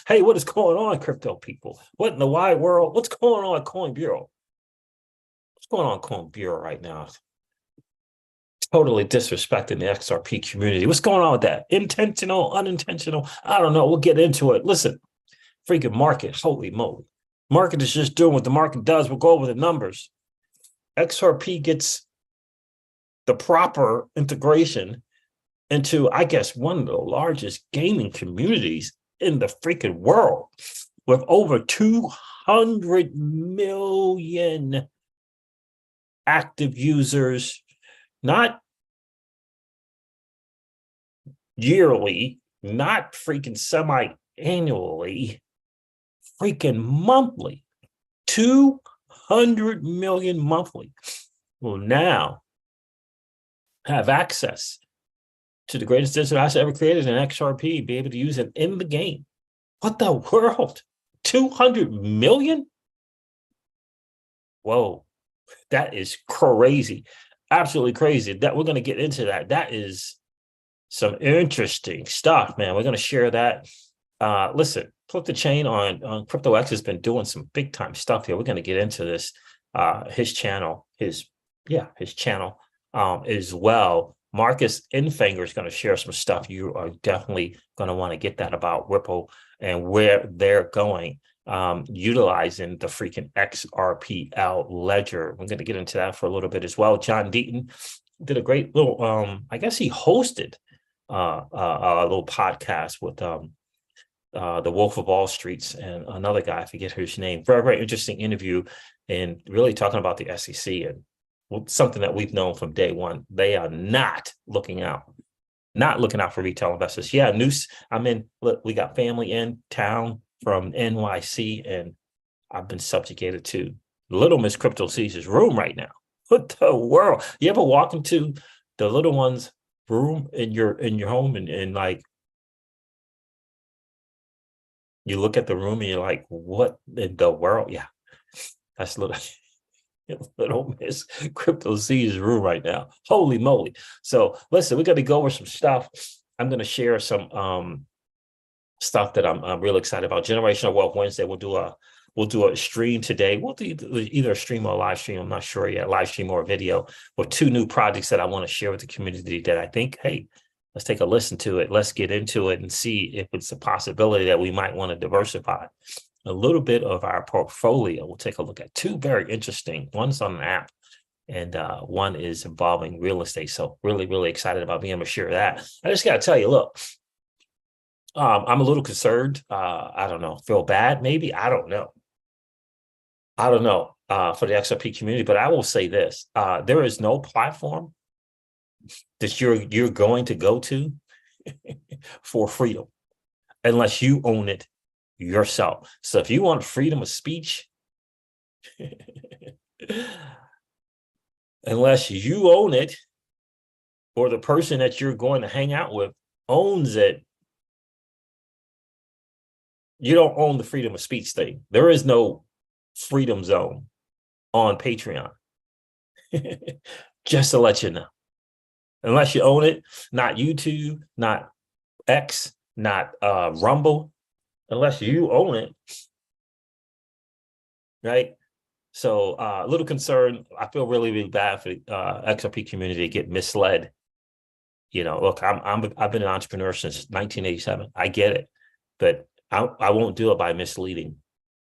Hey, what is going on, crypto people? What in the wide world? What's going on, Coin Bureau? What's going on, Coin Bureau right now? Totally disrespecting the XRP community. What's going on with that? Intentional, unintentional? I don't know. We'll get into it. Listen, freaking market. Holy moly. Market is just doing what the market does. We'll go over the numbers. XRP gets the proper integration into, I guess, one of the largest gaming communities in the freaking world with over 200 million active users, not yearly, not freaking semi-annually, freaking monthly. 200 million monthly will now have access to the greatest digital asset ever created in XRP, be able to use it in the game. What the world? 200 million? Whoa, that is crazy. Absolutely crazy. That we're going to get into that. That is some interesting stuff, man. We're going to share that. Listen, Flip the Chain on CryptoX has been doing some big time stuff here. We're going to get into this. His channel, his channel as well. Marcus Infinger is going to share some stuff. You are definitely going to want to get that about Ripple and where they're going, utilizing the freaking XRPL ledger. We're going to get into that for a little bit as well. John Deaton did a great little, I guess he hosted a little podcast with the Wolf of Wall Streets and another guy, I forget his name. Very, very interesting interview and really talking about the SEC and something that we've known from day one. They are not looking out for retail investors. Yeah, look, we got family in town from NYC, and I've been subjugated to Little Miss Crypto Caesar's room right now. What the world? You ever walk into the little one's room in your home and like you look at the room and you're like, what in the world? Yeah, that's Little Miss Crypto Caesar's room right now. Holy moly. So listen, we're going to go over some stuff. I'm going to share some stuff that I'm really excited about. Generational Wealth Wednesday. We'll do a stream today. We'll do either a stream or a live stream. I'm not sure yet. Live stream or a video with two new projects that I want to share with the community that I think, hey, let's take a listen to it. Let's get into it and see if it's a possibility that we might want to diversify a little bit of our portfolio. We'll take a look at two very interesting. One's on an app, and one is involving real estate. So really, really excited about being able to share that. I just got to tell you, look, I'm a little concerned. I don't know, feel bad, maybe. I don't know for the XRP community, but I will say this: there is no platform that you're going to go to for freedom unless you own it yourself. So if you want freedom of speech, unless you own it or the person that you're going to hang out with owns it, you don't own the freedom of speech thing. There is no freedom zone on Patreon. Just to let you know. Unless you own it, not YouTube, not X, not Rumble, unless you own it, right? So a little concerned. I feel really, really bad for the XRP community to get misled. You know, look, I've been an entrepreneur since 1987. I get it, but I won't do it by misleading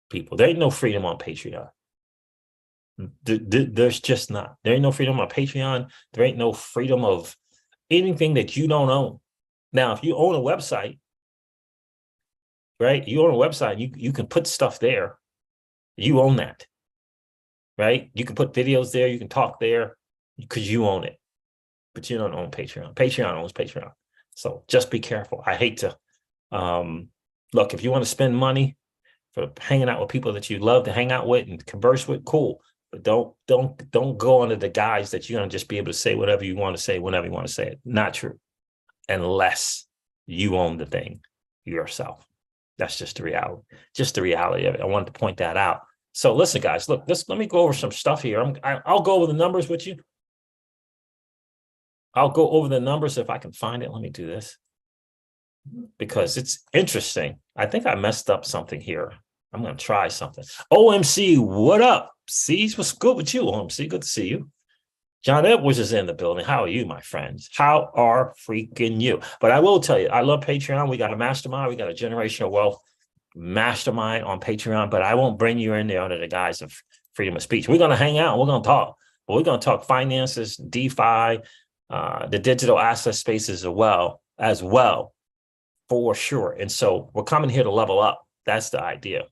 people. There ain't no freedom on Patreon. There's just not. There ain't no freedom on Patreon. There ain't no freedom of anything that you don't own. Now, if you own a website, right? You own a website, you can put stuff there. You own that, right? You can put videos there. You can talk there because you own it. But you don't own Patreon. Patreon owns Patreon. So just be careful. I hate to, look, if you want to spend money for hanging out with people that you love to hang out with and converse with, cool. But don't go under the guise that you're going to just be able to say whatever you want to say whenever you want to say it. Not true. Unless you own the thing yourself. That's just the reality. Just the reality of it. I wanted to point that out. So listen, guys, look, let me go over some stuff here. I'll go over the numbers with you. I'll go over the numbers if I can find it. Let me do this. because it's interesting. I think I messed up something here. I'm going to try something. OMC, what up? C's, what's good with you, OMC? Good to see you. John Edwards is in the building. How are you, my friends? How are freaking you? But I will tell you, I love Patreon. We got a mastermind. We got a generational wealth mastermind on Patreon, but I won't bring you in there under the guise of freedom of speech. We're going to hang out. We're going to talk. But we're going to talk finances, DeFi, the digital asset spaces as well, for sure. And so we're coming here to level up. That's the idea.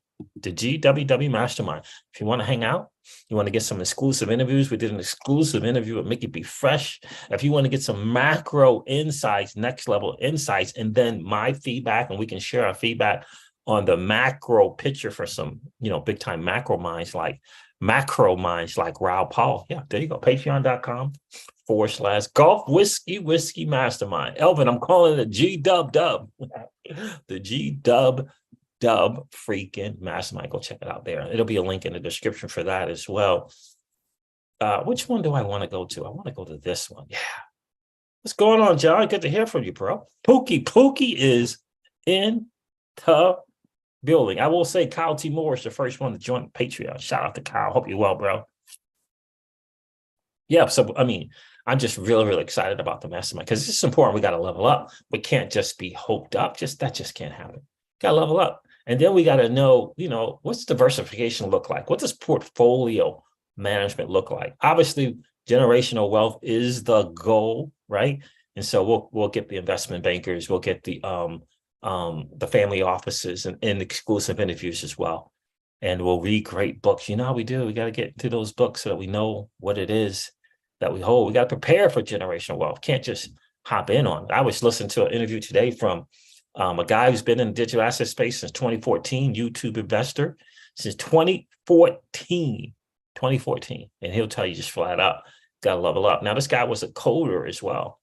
The GWW Mastermind. If you want to hang out, you want to get some exclusive interviews. We did an exclusive interview with Mickey B. Fresh. If you want to get some macro insights, next level insights, and then my feedback, and we can share our feedback on the macro picture for some, big time macro minds like Raul Paul. Yeah, there you go. Patreon.com/Golf Whiskey Mastermind. Elvin, I'm calling it GW. The GW freaking mastermind. Go check it out there. It'll be a link in the description for that as well. Which one do I want to go to? I want to go to this one. Yeah. What's going on, John? Good to hear from you, bro. Pookie is in the building. I will say Kyle T. Moore is the first one to join Patreon. Shout out to Kyle. Hope you're well, bro. Yeah, so I'm just really, really excited about the mastermind because it's important. We got to level up. We can't just be hoped up. That just can't happen. Got to level up. And then we got to know, what's diversification look like? What does portfolio management look like? Obviously, generational wealth is the goal, right? And so we'll get the investment bankers, we'll get the family offices and exclusive interviews as well. And we'll read great books. You know how we do. We got to get to those books so that we know what it is that we hold. We got to prepare for generational wealth. Can't just hop in on it. I was listening to an interview today from a guy who's been in the digital asset space since 2014, YouTube investor since 2014, and he'll tell you just flat out, got to level up. Now, this guy was a coder as well.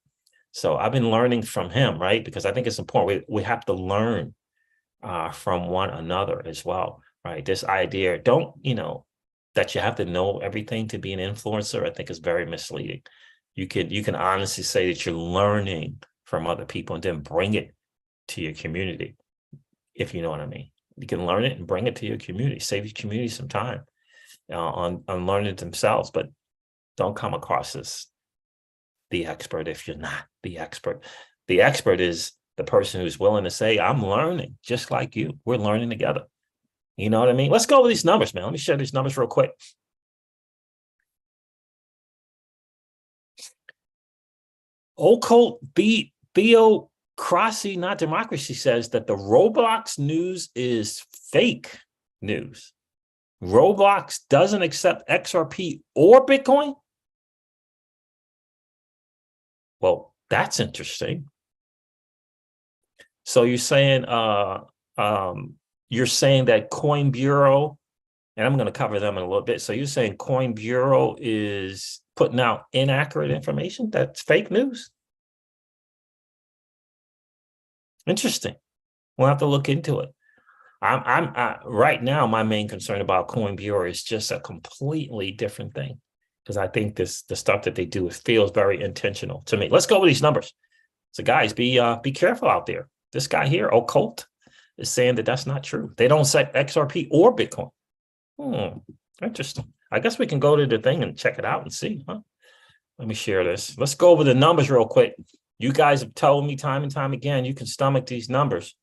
So I've been learning from him, right? Because I think it's important. We have to learn from one another as well, right? This idea, that you have to know everything to be an influencer, I think is very misleading. You can honestly say that you're learning from other people and then bring it to your community, if you know what I mean. You can learn it and bring it to your community, save your community some time on learning it themselves, but don't come across as the expert if you're not the expert. The expert is the person who's willing to say, I'm learning just like you. We're learning together. You know what I mean? Let's go over these numbers, man. Let me share these numbers real quick. Occult Theocracy, Not Democracy says that the Roblox news is fake news. Roblox doesn't accept XRP or Bitcoin. Well, that's interesting. So you're saying that Coin Bureau, and I'm going to cover them in a little bit. So you're saying Coin Bureau is putting out inaccurate information? That's fake news? Interesting. We'll have to look into it. I'm right now, my main concern about Coin Bureau is just a completely different thing. Because I think the stuff that they do feels very intentional to me. Let's go with these numbers. So guys, be careful out there. This guy here, Occult, is saying that that's not true. They don't set XRP or Bitcoin. Interesting. I guess we can go to the thing and check it out and see. Huh? Let me share this. Let's go over the numbers real quick. You guys have told me time and time again, you can stomach these numbers.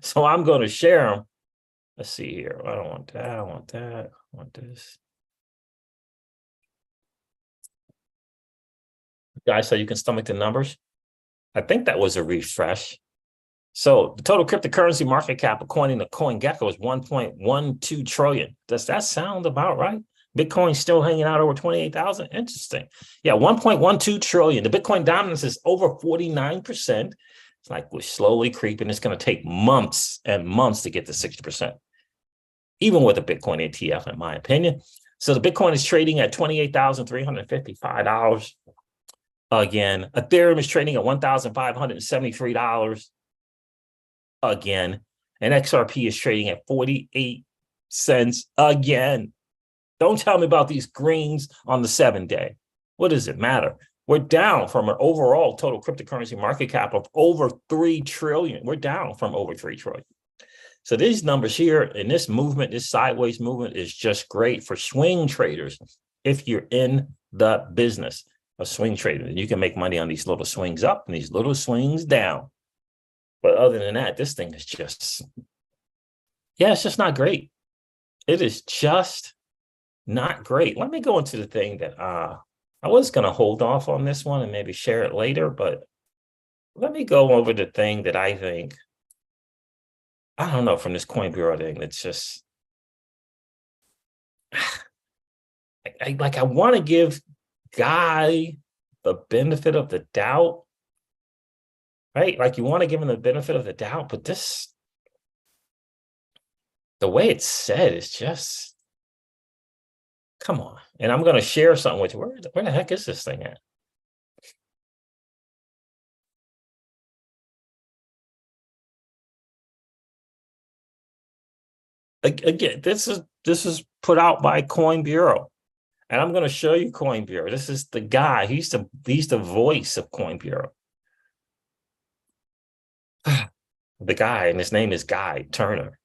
So I'm going to share them. Let's see here. I don't want that. I want that. I want this. Guys, so you can stomach the numbers. I think that was a refresh. So the total cryptocurrency market cap, according to CoinGecko, is 1.12 trillion. Does that sound about right? Bitcoin still hanging out over 28,000. Interesting. Yeah, 1.12 trillion. The Bitcoin dominance is over 49%. It's like we're slowly creeping. It's going to take months and months to get to 60%, even with a Bitcoin ETF, in my opinion. So the Bitcoin is trading at $28,355. Again, Ethereum is trading at $1,573 again, and XRP is trading at 48 cents again. Don't tell me about these greens on the 7-day. What does it matter? We're down from an overall total cryptocurrency market cap of over 3 trillion. We're down from over 3 trillion. So these numbers here in this movement, this sideways movement is just great for swing traders. If you're in the business of swing trading, you can make money on these little swings up and these little swings down. But other than that, this thing is just, yeah, it's just not great. It is just not great. Let me go into the thing that I was going to hold off on this one and maybe share it later, but let me go over the thing that I think, I don't know, from this Coin Bureau thing, that's just, I want to give Guy the benefit of the doubt, right? Like you want to give him the benefit of the doubt, but this, the way it's said is just, come on. And I'm going to share something with you. Where the heck is this thing at? Again, this is put out by Coin Bureau, and I'm going to show you Coin Bureau. This is the guy. He's the voice of Coin Bureau. The guy, and his name is Guy Turner.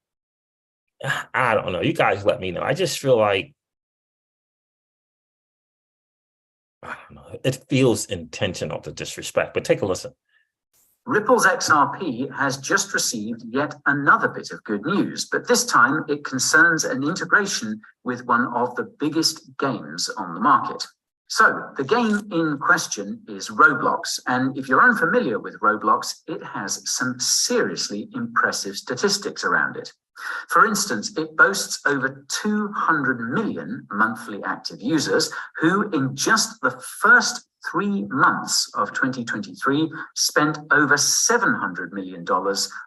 I don't know. You guys let me know. I just feel like, I don't know. It feels intentional to disrespect, but take a listen. Ripple's XRP has just received yet another bit of good news, but this time it concerns an integration with one of the biggest games on the market. So the game in question is Roblox, and if you're unfamiliar with Roblox, it has some seriously impressive statistics around it. For instance, it boasts over 200 million monthly active users who, in just the first 3 months of 2023, spent over $700 million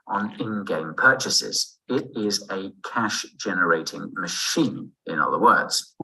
on in-game purchases. It is a cash-generating machine, in other words.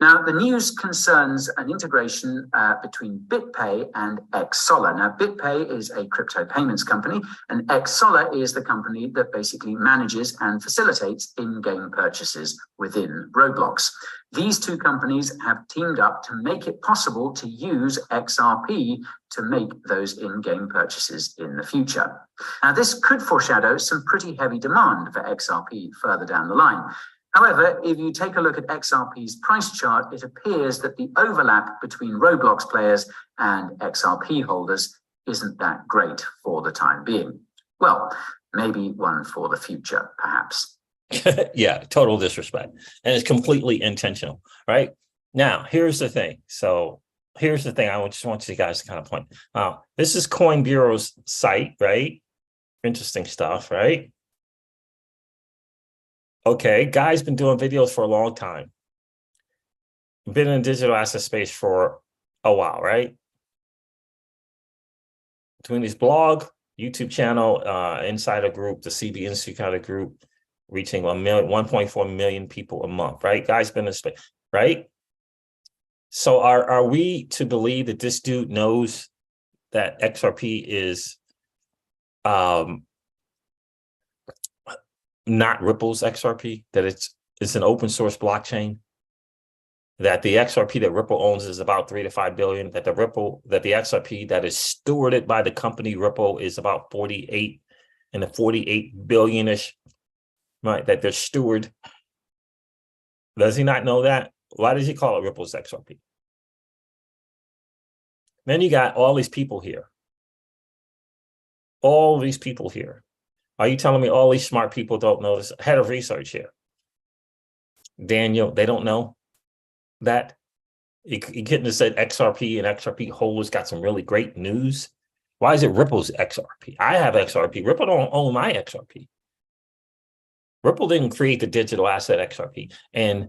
Now, the news concerns an integration between BitPay and XSolar. Now, BitPay is a crypto payments company, and XSolar is the company that basically manages and facilitates in-game purchases within Roblox. These two companies have teamed up to make it possible to use XRP to make those in-game purchases in the future. Now, this could foreshadow some pretty heavy demand for XRP further down the line. However, if you take a look at XRP's price chart, it appears that the overlap between Roblox players and XRP holders isn't that great for the time being. Well, maybe one for the future, perhaps. Yeah, total disrespect. And it's completely intentional, right? Now, here's the thing. So here's the thing I just want you guys to kind of point. This is Coin Bureau's site, right? Interesting stuff, right? Okay, Guy's been doing videos for a long time. Been in the digital asset space for a while, right? Between his blog, YouTube channel, Insider Group, the CB Insider Group, reaching 1.4 million people a month, right? Guy's been in space, right? So are we to believe that this dude knows that XRP is not Ripple's XRP, that it's an open source blockchain, that the XRP that Ripple owns is about 3 to 5 billion, that the XRP that is stewarded by the company Ripple is about 48 and the 48 billion-ish, right? That they're steward. Does he not know that? Why does he call it Ripple's XRP? Then you got all these people here. All these people here. Are you telling me all these smart people don't know this? Head of research here. Daniel, they don't know that? You couldn't have said XRP and XRP holders got some really great news. Why is it Ripple's XRP? I have XRP. Ripple don't own my XRP. Ripple didn't create the digital asset XRP. And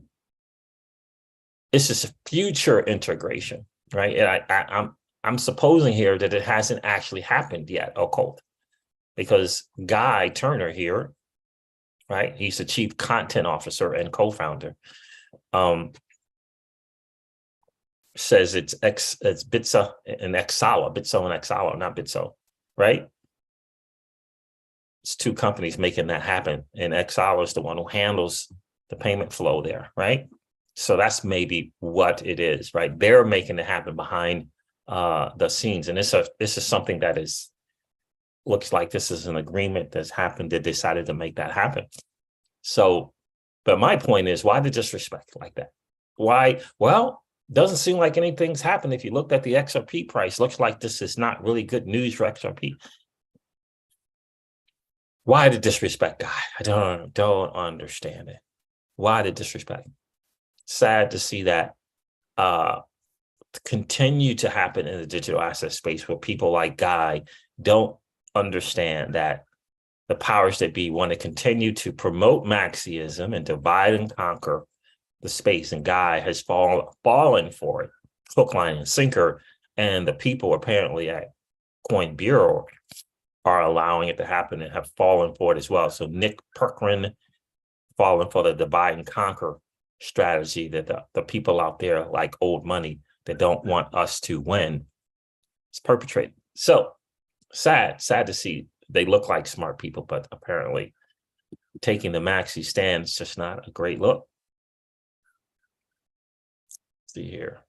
it's just a future integration, right? And I'm supposing here that it hasn't actually happened yet, occult. Because Guy Turner here, right? He's the chief content officer and co-founder. Says it's Bitso and XSolar, not Bitso, right? It's two companies making that happen, and XSolar is the one who handles the payment flow there, right? So that's maybe what it is, right? They're making it happen behind the scenes. And this is something that looks like this is an agreement that's happened, that decided to make that happen. So, but my point is, why the disrespect like that? Why? Well, doesn't seem like anything's happened. If you looked at the XRP price, looks like this is not really good news for XRP. Why the disrespect, guy? I don't understand it. Why the disrespect? Sad to see that continue to happen in the digital asset space, where people like Guy don't understand that the powers that be want to continue to promote Marxism and divide and conquer the space. And Guy has fallen for it, hook, line, and sinker. And the people apparently at Coin Bureau are allowing it to happen and have fallen for it as well. So Nick Perkrin fallen for the divide and conquer strategy that the people out there like old money that don't want us to win is perpetrated. So sad to see. They look like smart people, but apparently taking the maxi stand is just not a great look. Let's see here.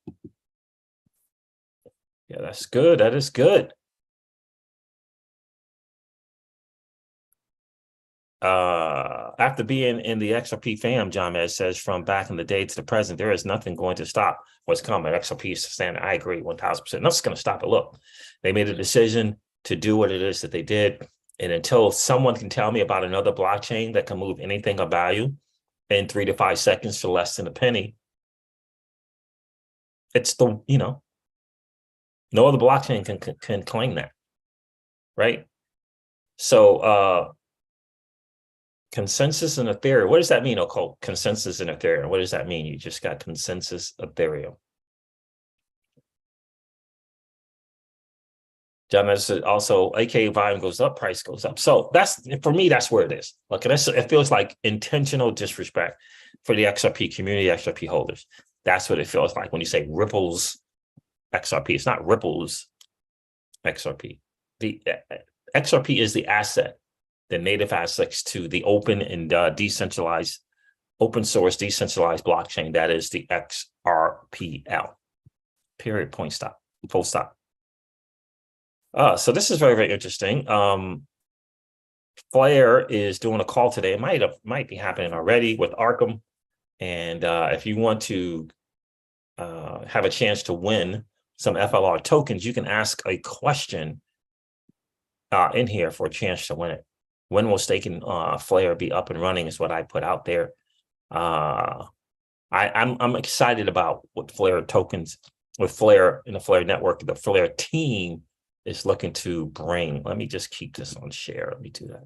Yeah, that's good. That is good. After being in the XRP fam, John Med says, from back in the day to the present, there is nothing going to stop what's coming. XRP is standing. I agree 1000%. Nothing's going to stop it. Look, they made a decision to do what it is that they did. And until someone can tell me about another blockchain that can move anything of value in 3 to 5 seconds for less than a penny, it's the, no other blockchain can claim that, right? So, consensus in Ethereum. What does that mean, Occult? Consensus in Ethereum. What does that mean? You just got consensus Ethereum. John also, aka volume goes up, price goes up. So that's, for me, that's where it is. Look, it feels like intentional disrespect for the XRP community, XRP holders. That's what it feels like when you say Ripple's XRP. It's not Ripple's XRP. The XRP is the asset, the native assets to the open and decentralized, open source, decentralized blockchain. That is the XRPL. Period. Point stop. Full stop. So this is very, very interesting. Flair is doing a call today. It might be happening already with Arkham. And if you want to have a chance to win some FLR tokens, you can ask a question in here for a chance to win it. When will staking Flair be up and running is what I put out there. I'm excited about what Flair tokens, with Flair in the Flair network, the Flair team is looking to bring. Let me just keep this on share. Let me do that.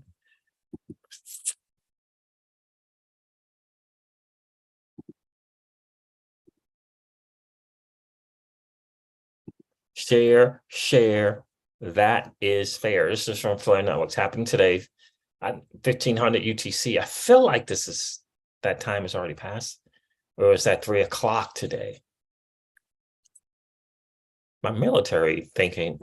Share. That is fair. This is from Flair Networks, happening today at 1500 UTC. I feel like that time has already passed, or is that 3 o'clock today? My military thinking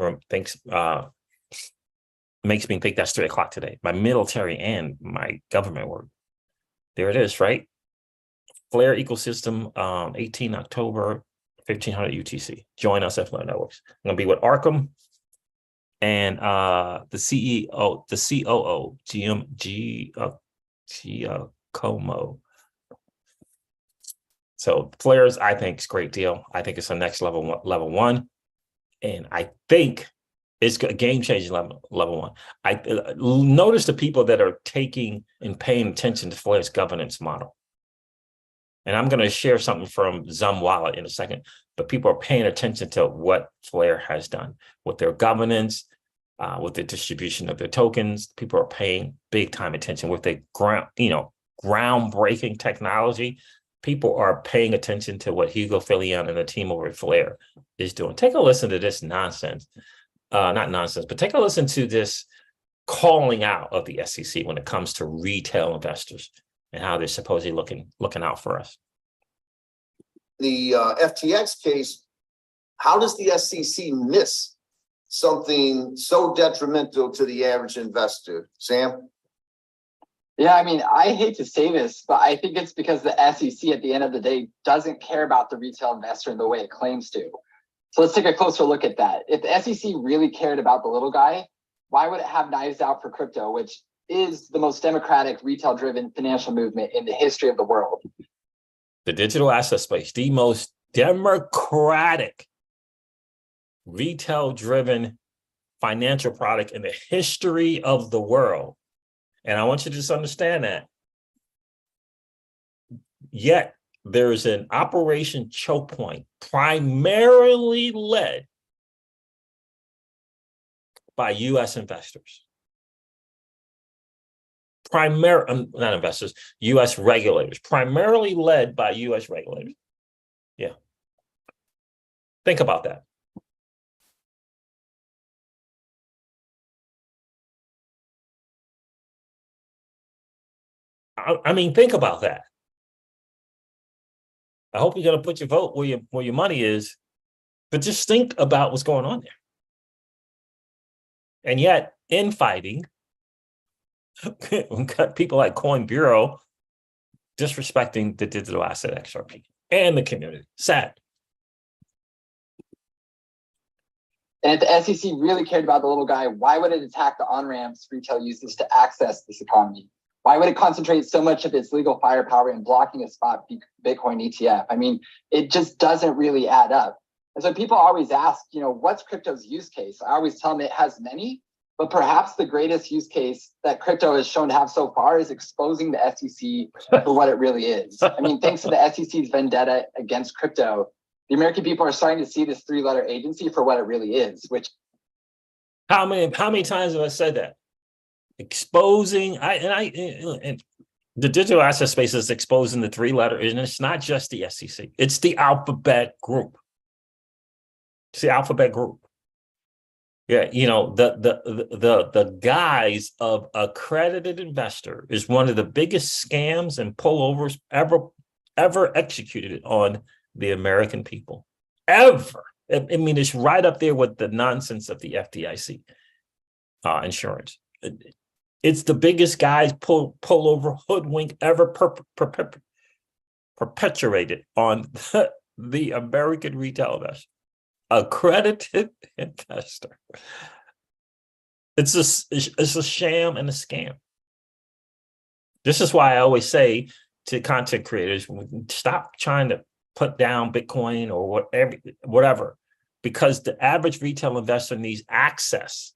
makes me think that's 3 o'clock today. My military and my government work. There it is, right? Flair ecosystem, 18 October, 1500 UTC. Join us at Flair Networks. I'm gonna be with Arkham and the CEO, the COO, Como. So Flair's, I think, is a great deal. I think it's the next level one. And I think it's a game-changing level one. I notice the people that are taking and paying attention to Flair's governance model. And I'm going to share something from Zum Wallet in a second, but people are paying attention to what Flair has done with their governance, with the distribution of their tokens. People are paying big time attention with the groundbreaking technology. People are paying attention to what Hugo Filion and the team over at Flair is doing. Take a listen to this nonsense. Not nonsense, but take a listen to this calling out of the SEC when it comes to retail investors and how they're supposedly looking out for us. The FTX case, how does the SEC miss something so detrimental to the average investor? Sam? Yeah, I mean, I hate to say this, but I think it's because the SEC at the end of the day doesn't care about the retail investor in the way it claims to. So let's take a closer look at that. If the SEC really cared about the little guy, why would it have knives out for crypto, which is the most democratic, retail-driven financial movement in the history of the world? The digital asset space, the most democratic, retail-driven financial product in the history of the world. And I want you to just understand that. Yet, there is an Operation Choke Point primarily led by U.S. investors. Not investors, U.S. regulators, primarily led by U.S. regulators. Yeah. Think about that. I mean, think about that. I hope you're going to put your vote where your money is, but just think about what's going on there. And yet, infighting, we've got people like Coin Bureau disrespecting the digital asset XRP and the community. Sad. And if the SEC really cared about the little guy, why would it attack the on-ramps retail uses to access this economy? Why would it concentrate so much of its legal firepower in blocking a spot Bitcoin ETF? I mean, it just doesn't really add up. And so people always ask, what's crypto's use case? I always tell them it has many, but perhaps the greatest use case that crypto has shown to have so far is exposing the SEC for what it really is. I mean, thanks to the SEC's vendetta against crypto, the American people are starting to see this three-letter agency for what it really is, which... How many times have I said that? Exposing, and the digital asset space is exposing the three-letter, and it's not just the SEC, it's the alphabet group. It's the alphabet group. Yeah, the guise of accredited investor is one of the biggest scams and pullovers ever executed on the American people. Ever. I mean, it's right up there with the nonsense of the FDIC insurance. It's the biggest guys pullover hoodwink ever perpetuated on the American retail investor. Accredited investor. It's a sham and a scam. This is why I always say to content creators, stop trying to put down Bitcoin or whatever, because the average retail investor needs access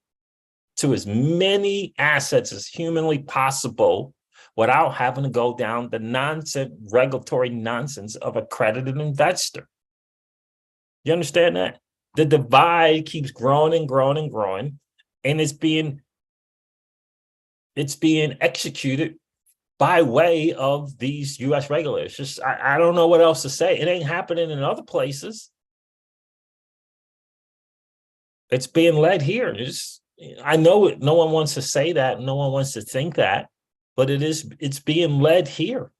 to as many assets as humanly possible without having to go down the regulatory nonsense of accredited investor. You understand that? The divide keeps growing and growing and growing, and it's being executed by way of these U.S. regulators. Just I don't know what else to say. It ain't happening in other places. It's being led here. I know it, no one wants to say that, no one wants to think that, but it's being led here.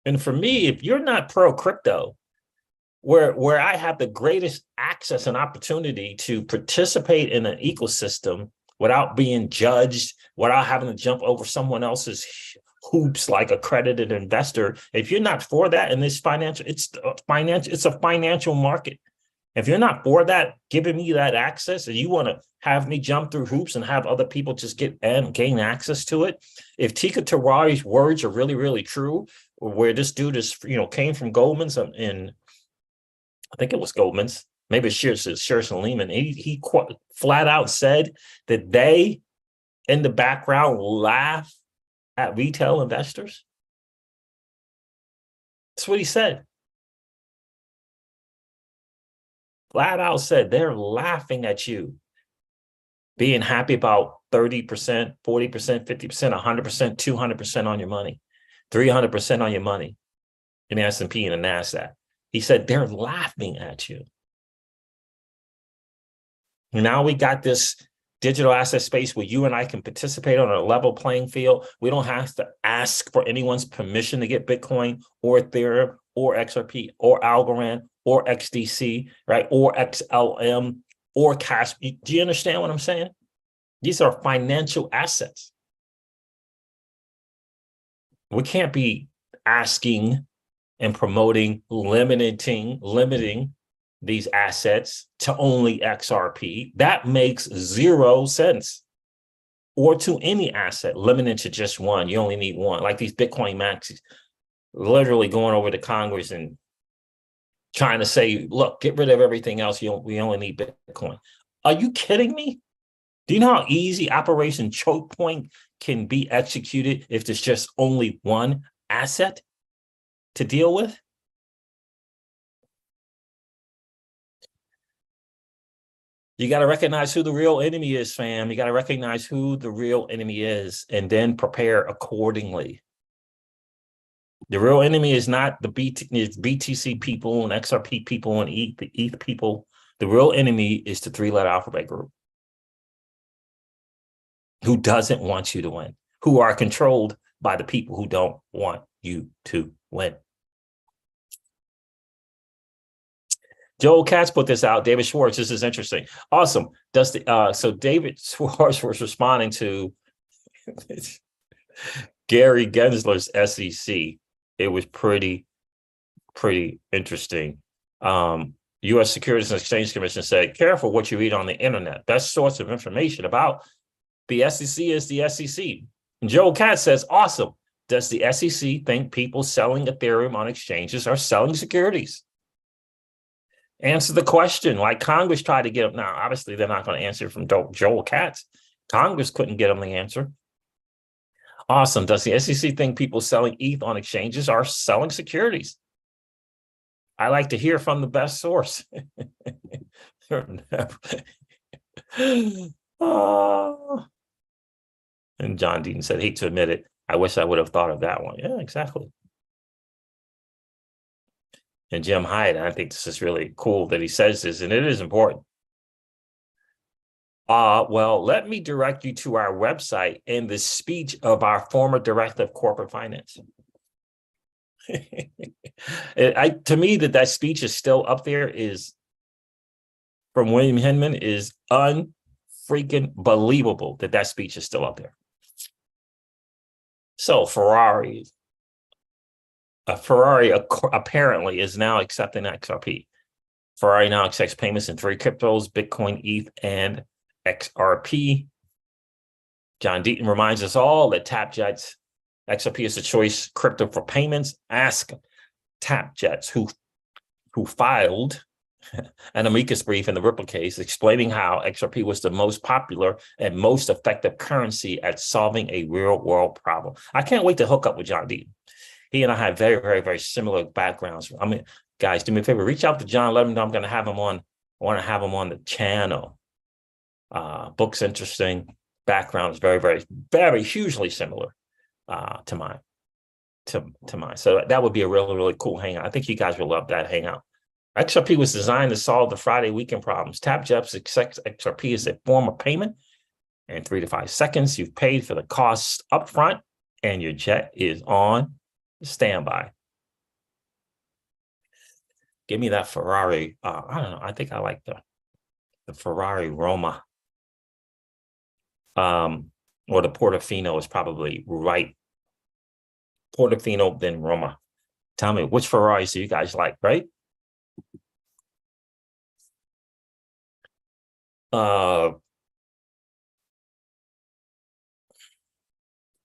And for me, if you're not pro crypto, where I have the greatest access and opportunity to participate in an ecosystem without being judged, without having to jump over someone else's hoops like accredited investor, if you're not for that in this it's a financial market. If you're not for that, giving me that access, and you want to have me jump through hoops and have other people just gain access to it, if Tika Terwari's words are really, really true, where this dude is, came from Goldman's in, I think it was Goldman's, maybe it's Shearson Lehman, he flat out said that they, in the background, laugh at retail investors. That's what he said. Flat out said they're laughing at you being happy about 30%, 40%, 50%, 100%, 200% on your money, 300% on your money in the S&P and the NASDAQ. He said they're laughing at you. Now we got this digital asset space where you and I can participate on a level playing field. We don't have to ask for anyone's permission to get Bitcoin or Ethereum or XRP or Algorand or XDC, right? Or XLM or cash. Do you understand what I'm saying? These are financial assets. We can't be asking and promoting, limiting these assets to only XRP. That makes 0 sense. Or to any asset, limited to just one. You only need one. Like these Bitcoin maxis, literally going over to Congress and trying to say, look, get rid of everything else. We only need Bitcoin. Are you kidding me? Do you know how easy Operation Choke Point can be executed if there's just only one asset to deal with? You got to recognize who the real enemy is, fam. You got to recognize who the real enemy is and then prepare accordingly. The real enemy is not the BTC people and XRP people and ETH people. The real enemy is the 3-letter alphabet group who doesn't want you to win, who are controlled by the people who don't want you to win. Joel Katz put this out. David Schwartz, this is interesting. Awesome. Does the so David Schwartz was responding to Gary Gensler's SEC. It was pretty interesting. U.S. Securities and Exchange Commission said, careful what you read on the internet. Best source of information about the SEC is the SEC. And Joel Katz says, awesome. Does the SEC think people selling Ethereum on exchanges are selling securities? Answer the question, like Congress tried to get them. Now, obviously, they're not going to answer from Joel Katz. Congress couldn't get them the answer. Awesome. Does the SEC think people selling ETH on exchanges are selling securities? I like to hear from the best source. And John Deaton said, hate to admit it. I wish I would have thought of that one. Yeah, exactly. And Jim Hyde, I think this is really cool that he says this, and it is important. Well, let me direct you to our website and the speech of our former director of corporate finance. To me, that speech is still up there is from William Hinman is unfreaking believable that speech is still up there. So Ferrari apparently is now accepting XRP. Ferrari now accepts payments in 3 cryptos, Bitcoin, ETH, and XRP. John Deaton reminds us all that TapJets XRP is a choice crypto for payments. Ask TapJets, who filed an amicus brief in the Ripple case explaining how XRP was the most popular and most effective currency at solving a real-world problem. I can't wait to hook up with John Deaton. He and I have very, very, very similar backgrounds. I mean, guys, do me a favor, reach out to John, let him know I'm going to have him on. I want to have him on the channel. Book's interesting. Background is very, very, very hugely similar to mine. So that would be a really, really cool hangout. I think you guys will love that hangout. XRP was designed to solve the Friday weekend problems. TapJets accepts XRP as a form of payment. In 3 to 5 seconds, you've paid for the costs upfront, and your jet is on standby. Give me that Ferrari. I don't know. I think I like the Ferrari Roma. Or the Portofino is probably right. Portofino, then Roma. Tell me, which Ferraris do you guys like, right?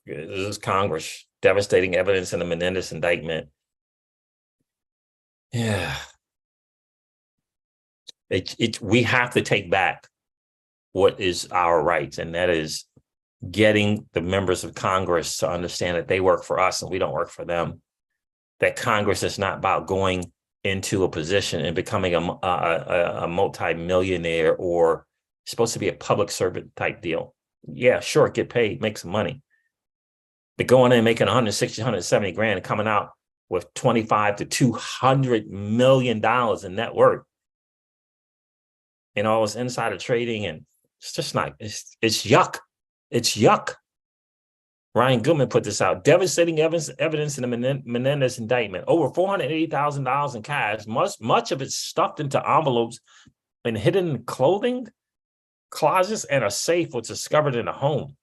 This is Congress. Devastating evidence in the Menendez indictment. Yeah. We have to take back what is our rights, and that is getting the members of Congress to understand that they work for us and we don't work for them. That Congress is not about going into a position and becoming a multi-millionaire or supposed to be a public servant type deal. Yeah, sure, get paid, make some money. But going in and making 160, 170 grand and coming out with 25 to $200 million in net worth and all this insider trading, and it's just not, it's yuck. It's yuck. Ryan Goodman put this out. Devastating evidence in the Menendez indictment. Over $480,000 in cash, much of it stuffed into envelopes and hidden in clothing closets, and a safe was discovered in a home.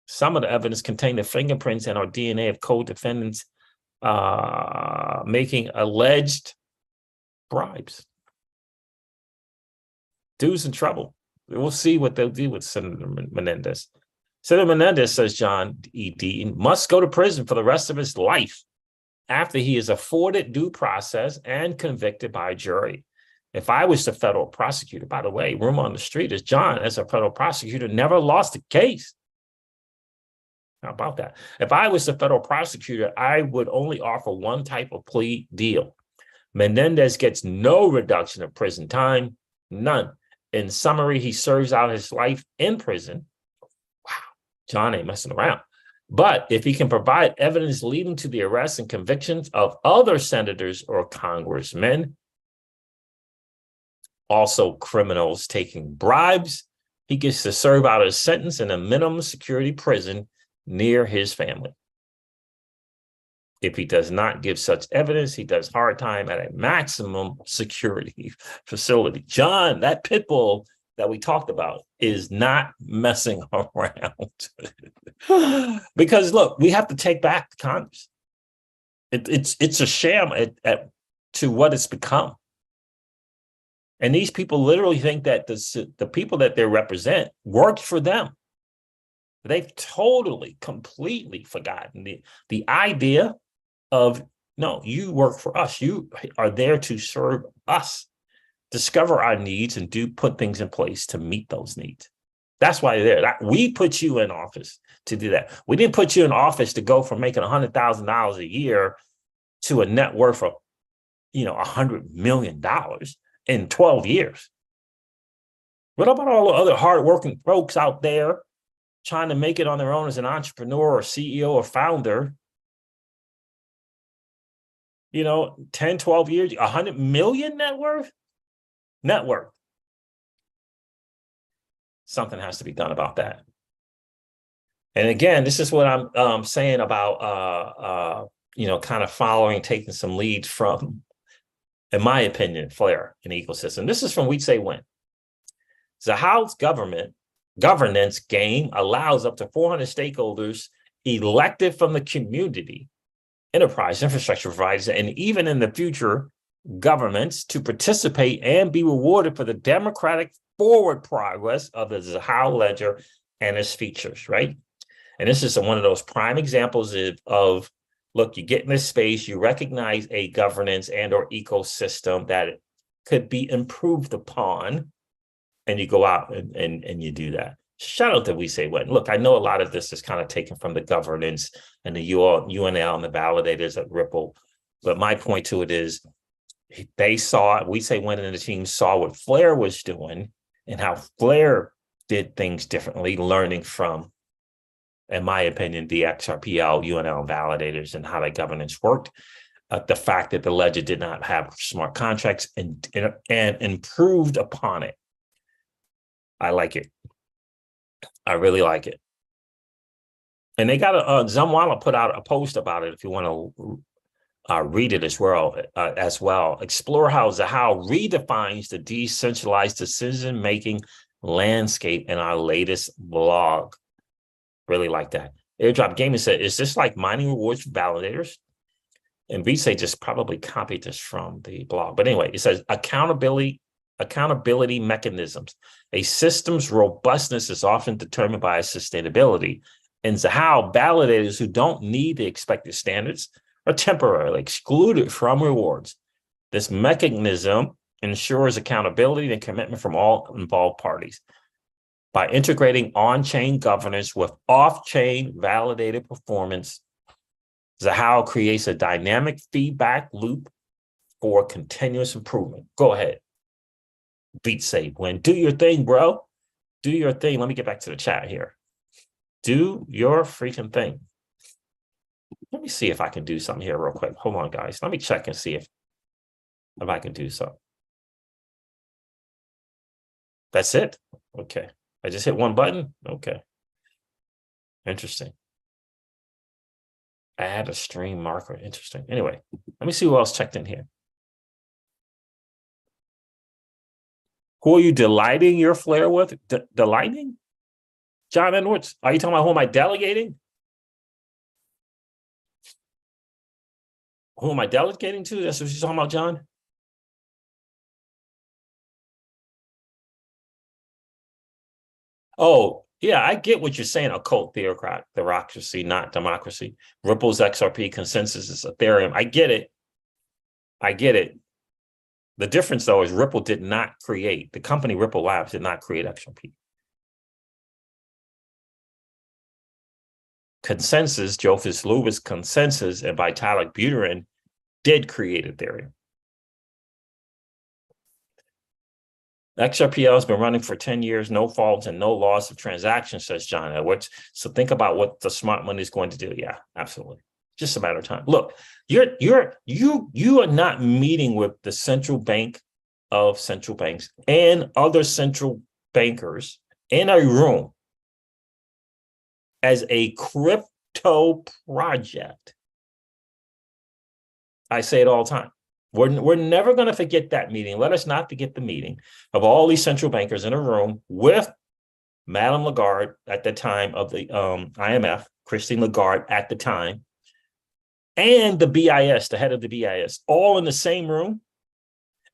Some of the evidence contained the fingerprints and or DNA of co-defendants making alleged bribes. Dude's in trouble. We'll see what they'll do with Senator Menendez. Senator Menendez, says John E. Deaton, must go to prison for the rest of his life after he is afforded due process and convicted by a jury. If I was the federal prosecutor, by the way, rumor on the street is John, as a federal prosecutor, never lost a case. How about that? If I was the federal prosecutor, I would only offer one type of plea deal. Menendez gets no reduction of prison time, none. In summary, he serves out his life in prison. Wow, John ain't messing around. But if he can provide evidence leading to the arrest and convictions of other senators or congressmen, also criminals taking bribes, he gets to serve out his sentence in a minimum security prison near his family. If he does not give such evidence, he does hard time at a maximum security facility. John, that pit bull that we talked about, is not messing around. Because look, we have to take back the Congress. It's a sham to what it's become. And these people literally think that the people that they represent worked for them. They've totally, completely forgotten the idea of, no, you work for us. You are there to serve us, discover our needs, and put things in place to meet those needs. That's why they're there. We put you in office to do that. We didn't put you in office to go from making $100,000 a year to a net worth of, $100 million in 12 years. What about all the other hardworking folks out there trying to make it on their own as an entrepreneur or CEO or founder? 10, 12 years, 100 million net worth? Net worth. Something has to be done about that. And again, this is what I'm saying about, kind of taking some leads from, in my opinion, Flair and ecosystem. This is from We Say When. Zeal's governance game allows up to 400 stakeholders elected from the community, enterprise, infrastructure providers, and even in the future, governments to participate and be rewarded for the democratic forward progress of the Zeal ledger and its features, right? And this is one of those prime examples of look, you get in this space, you recognize a governance and or ecosystem that could be improved upon, and you go out and you do that. Shout out to We Say When. Look, I know a lot of this is kind of taken from the governance and the UNL and the validators at Ripple, but my point to it is they saw, We Say When and the team saw what Flair was doing and how Flair did things differently, learning from, in my opinion, the XRPL, UNL validators and how that governance worked. The fact that the ledger did not have smart contracts and improved upon it. I like it. I really like it. And they got Zamwala put out a post about it if you want to read it as well. Explore how Zeal redefines the decentralized decision-making landscape in our latest blog. Really like that. Airdrop Gaming said, is this like mining rewards for validators? And VSay just probably copied this from the blog. But anyway, it says accountability mechanisms. A system's robustness is often determined by its sustainability. And Zeal validators who don't need the expected standards are temporarily excluded from rewards. This mechanism ensures accountability and commitment from all involved parties. By integrating on-chain governance with off-chain validated performance, Zeal creates a dynamic feedback loop for continuous improvement. Go ahead. Beat Safe When. Do your thing, bro. Do your thing. Let me get back to the chat here. Do your freaking thing. Let me see if I can do something here real quick. Hold on, guys. Let me check and see if I can do something. That's it. Okay. I just hit one button. Okay. Interesting. Add a stream marker. Interesting. Anyway, let me see who else checked in here. Who are you delighting your Flair with? Delighting? John Edwards. Are you talking about who am I delegating? Who am I delegating to? That's what you're talking about, John? Oh, yeah, I get what you're saying. Occult theocracy, not democracy. Ripple's XRP consensus is Ethereum. I get it. I get it. The difference, though, is Ripple did not create, the company Ripple Labs did not create XRP. Consensus, Jophus Lubis Consensus, and Vitalik Buterin did create Ethereum. XRPL has been running for 10 years, no faults and no loss of transactions, says John Edwards. So think about what the smart money is going to do. Yeah, absolutely. Just a matter of time. Look, you are not meeting with the central bank of central banks and other central bankers in a room as a crypto project. I say it all the time. We're never going to forget that meeting. Let us not forget the meeting of all these central bankers in a room with Madame Lagarde at the time of the IMF, Christine Lagarde at the time, and the BIS, the head of the BIS, all in the same room.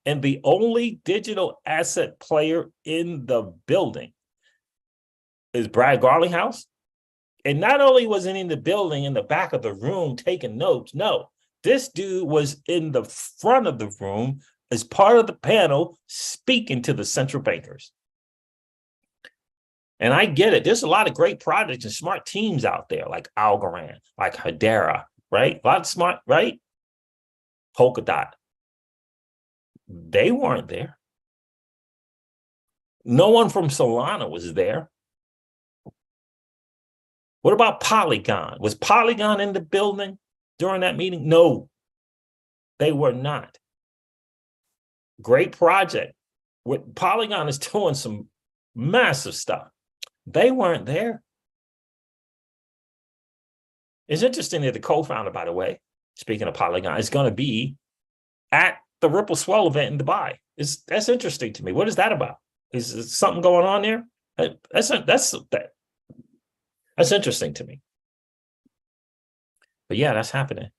And the only digital asset player in the building is Brad Garlinghouse. And not only was he in the building in the back of the room taking notes, no. This dude was in the front of the room as part of the panel speaking to the central bankers. And I get it. There's a lot of great projects and smart teams out there like Algorand, like Hedera, right? A lot of smart, right? Polkadot. They weren't there. No one from Solana was there. What about Polygon? Was Polygon in the building during that meeting? No, they were not. Great project. What Polygon is doing some massive stuff. They weren't there. It's interesting that the co-founder, by the way, speaking of Polygon, is going to be at the Ripple Swell event in Dubai. That's interesting to me. What is that about? Is something going on there? That's interesting to me. But yeah, that's happening.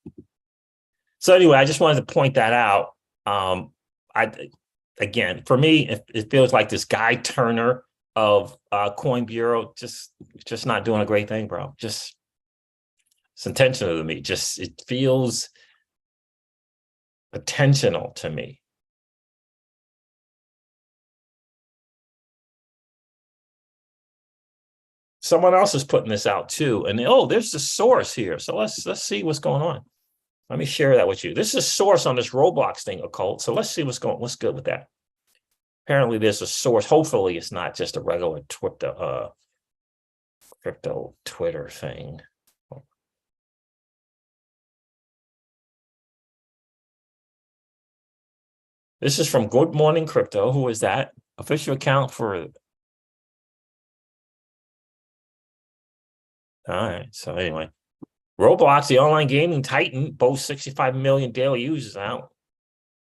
So anyway, I just wanted to point that out. Again, for me, it feels like this Guy Turner of Coin Bureau just not doing a great thing, bro. Just it's intentional to me. It feels intentional to me. Someone else is putting this out too, and there's the source here. So let's see what's going on. Let me share that with you. This is a source on this Roblox thing, occult. So let's see what's good with that. Apparently, there's a source. Hopefully, it's not just a regular crypto Twitter thing. This is from Good Morning Crypto. Who is that? Official account for. All right. So anyway, Roblox, the online gaming titan, boasts 65 million daily users out.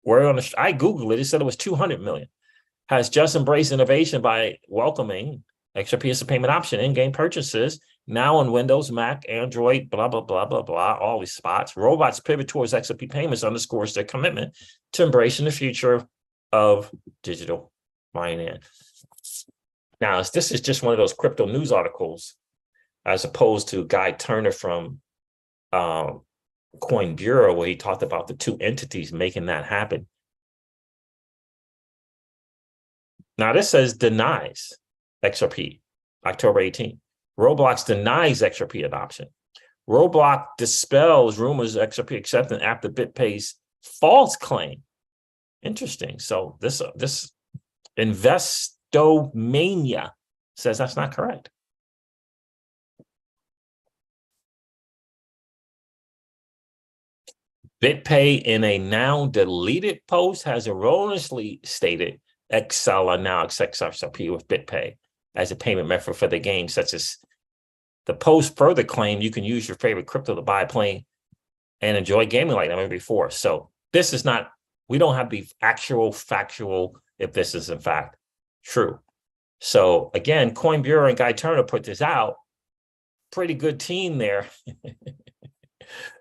I Googled it. It said it was 200 million. Has just embraced innovation by welcoming XRP as a payment option, in-game purchases, now on Windows, Mac, Android, blah, blah, blah, blah, blah, all these spots. Roblox pivot towards XRP payments underscores their commitment to embracing the future of digital finance. Now, this is just one of those crypto news articles, as opposed to Guy Turner from Coin Bureau, where he talked about the two entities making that happen. Now, this says denies XRP, October 18th. Roblox denies XRP adoption. Roblox dispels rumors of XRP acceptance after BitPay's false claim. Interesting. So this Investomania says that's not correct. BitPay, in a now deleted post, has erroneously stated Excel now accepts XRP with BitPay as a payment method for the game, such as the post further claim you can use your favorite crypto to buy, play, and enjoy gaming like never before. So this is not, we don't have the actual factual if this is in fact true. So again, Coin Bureau and Guy Turner put this out. Pretty good team there.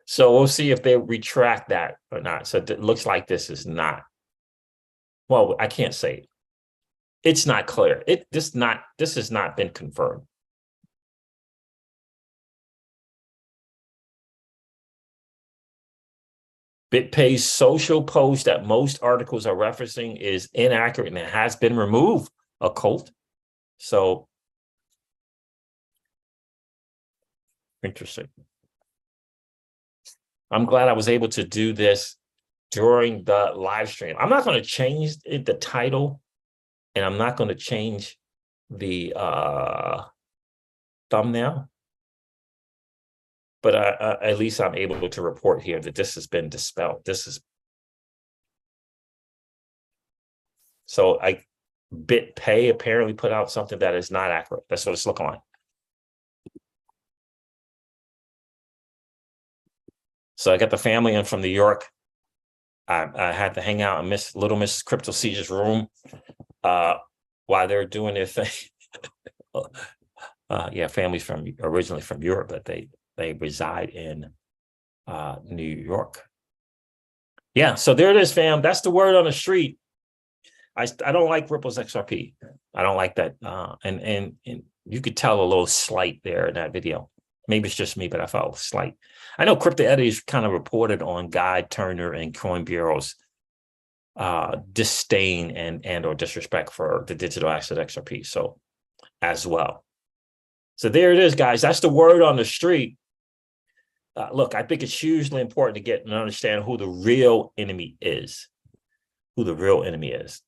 So we'll see if they retract that or not. So it looks like this is not. Well, I can't say it. It's not clear. This has not been confirmed. BitPay's social post that most articles are referencing is inaccurate and it has been removed, a cult. So interesting. I'm glad I was able to do this during the live stream. I'm not going to change the title, and I'm not going to change the thumbnail. But at least I'm able to report here that this has been dispelled. So BitPay apparently put out something that is not accurate. That's what it's looking like. So I got the family in from New York. I had to hang out in Little Mrs. Crypto C's room while they're doing their thing. Yeah, families originally from Europe, but they reside in New York. Yeah, so there it is, fam. That's the word on the street. I don't like Ripple's XRP. I don't like that. And you could tell a little slight there in that video. Maybe it's just me, but I felt slight. I know Crypto Eddies kind of reported on Guy Turner and Coin Bureau's disdain and or disrespect for the digital asset XRP. So as well. So there it is, guys. That's the word on the street. Look, I think it's hugely important to get and understand who the real enemy is. Who the real enemy is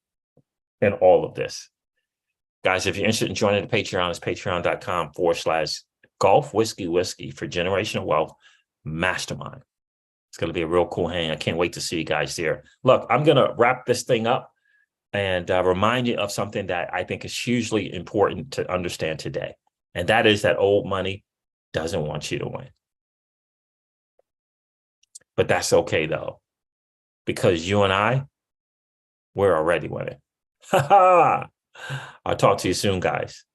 in all of this. Guys, if you're interested in joining the Patreon, it's patreon.com/Golf Whiskey Whiskey for Generational Wealth Mastermind. It's going to be a real cool hang. I can't wait to see you guys there. Look, I'm going to wrap this thing up and remind you of something that I think is hugely important to understand today. And that is that old money doesn't want you to win. But that's okay, though, because you and we're already winning. I'll talk to you soon, guys.